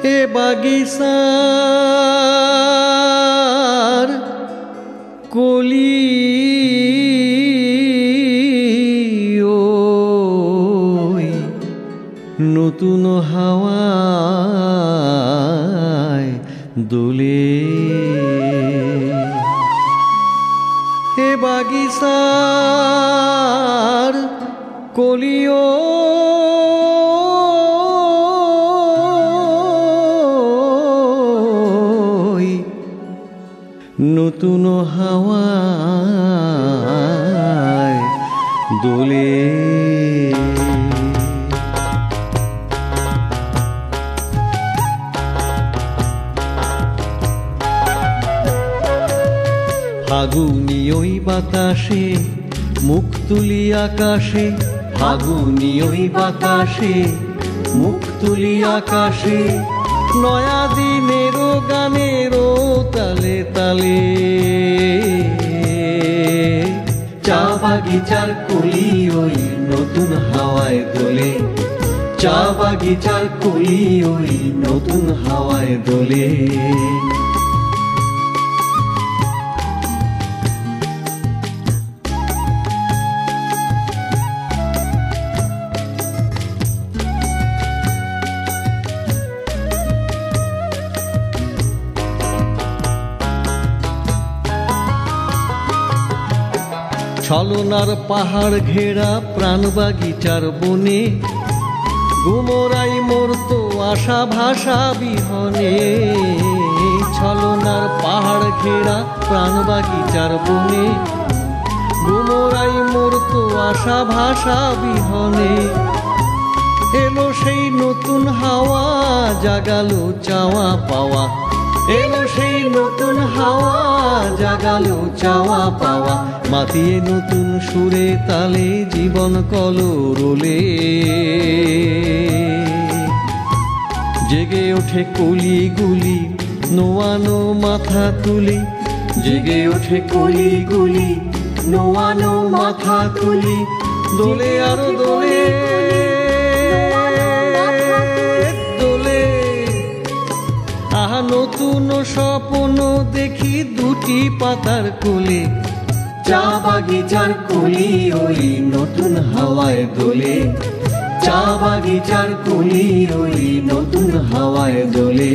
এ বাগিচার কলি ওই নতুন হাওয়ায় দোলে এ বাগিচার কলি ওই নতুন হাওয়ায় দোলে ফাগুনি ওই বাতাসে মুখ তুলি আকাশে, ফাগুনি ওই বাতাসে মুখ তুলি আকাশে, নয়া দিনেরও গানেরও তালে তালে। চা বাগিচার কলি ওই নতুন হাওয়ায় দোলে, চা বাগিচার কলি ওই নতুন হাওয়ায় দোলে। ছলনার পাহাড় ঘেরা প্রাণ বাগিচার বনে, গুমরাই মরতো আশা ভাষা বিহনে। ছলনার পাহাড় ঘেরা প্রাণ বাগিচার বনে, গুমরাই মরতো আশা ভাষা বিহনে। এলো সেই নতুন হাওয়া জাগালো চাওয়া পাওয়া, এলো সেই নতুন হাওয়া জাগালো চাওয়া পাওয়া। মাতিয়ে নতুন সুরে তালে জীবন কলরোলে, জেগে ওঠে কলি গুলি নোয়ানো মাথা তুলি, জেগে ওঠে কলি গুলি নোয়ানো মাথা তুলি। দোলে আরো দোলে দোলে, আহা নতুন স্বপ্ন দেখি দুটি পাতার কোলে। চা বাগিচার কলি ওই নতুন হাওয়ায় দোলে, চা বাগিচার কলি ওই নতুন হাওয়ায় দোলে।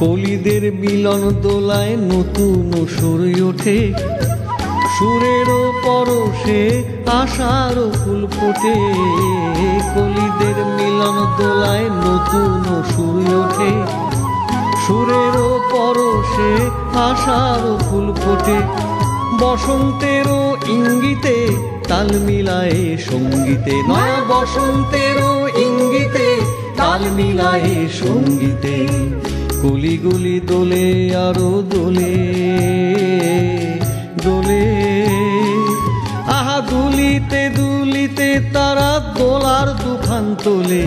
কলিদের মিলন দোলায় নতুন সুর ওঠে, সুরেরও পরশে আশারও ফুল ফোটে। কলিদের মিলন দোলায় নতুন সুর ওঠে, সুরেরও পরশে আশারও ফুল ফোটে। বসন্তেরও ইঙ্গিতে তাল মিলায়ে সঙ্গীতে, নয়া বসন্তেরও ইঙ্গিতে তাল মিলায়ে সঙ্গীতে। কলিগুলি দোলে আরো দোলে দোলে, আহা দুলিতে দুলিতে তারা দোলার দুখান তোলে।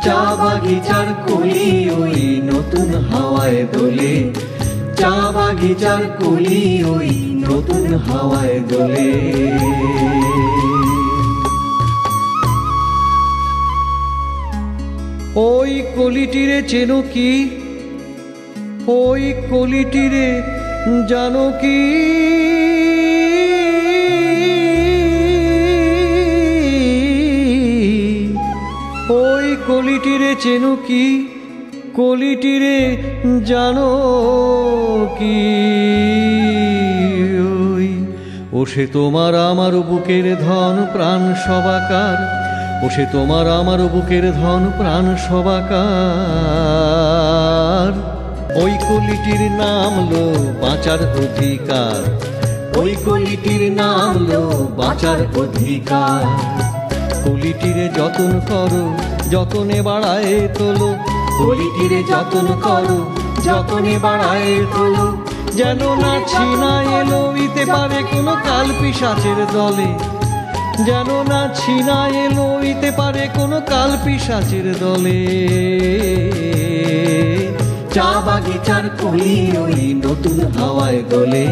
চা বাগিচার কলি ওই নতুন হাওয়ায় দোলে, চা বাগিচার কলি ওই নতুন হাওয়ায় দোলে। ওই কলিটিরে চেনো কি, ওই কলিটিরে জানো কি? ওই কলিটিরে চেনো কি, কলিটিরে জানো কি? ওই ও সে তোমার আমার বুকের ধন প্রাণ সবাকার, ও সে তোমার আমার বুকের ধন প্রাণ সবাকার। ওই কলিটির নাম লো বাঁচার অধিকার, ওই কলিটির নাম লো বাঁচার অধিকার। কলিটিরে যতন করো যতনে বাড়ায় তোলো, কলিটিরে যতন করো যতনে বাড়ায় তোলো। যেন না ছিনা এলো ইতে পারে কোনো কাল পিশাচের দলে, যেন না ছিনা এলো হইতে পারে কোনো কাল পিশাচের দলে। চা বাগিচার কলি ওই নতুন হাওয়ায় দোলে,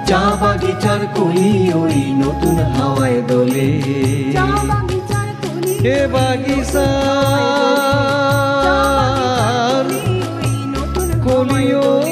চা বাগিচার কলি ওই নতুন হাওয়ায় দোলে। এ বাগিচার কলি ওই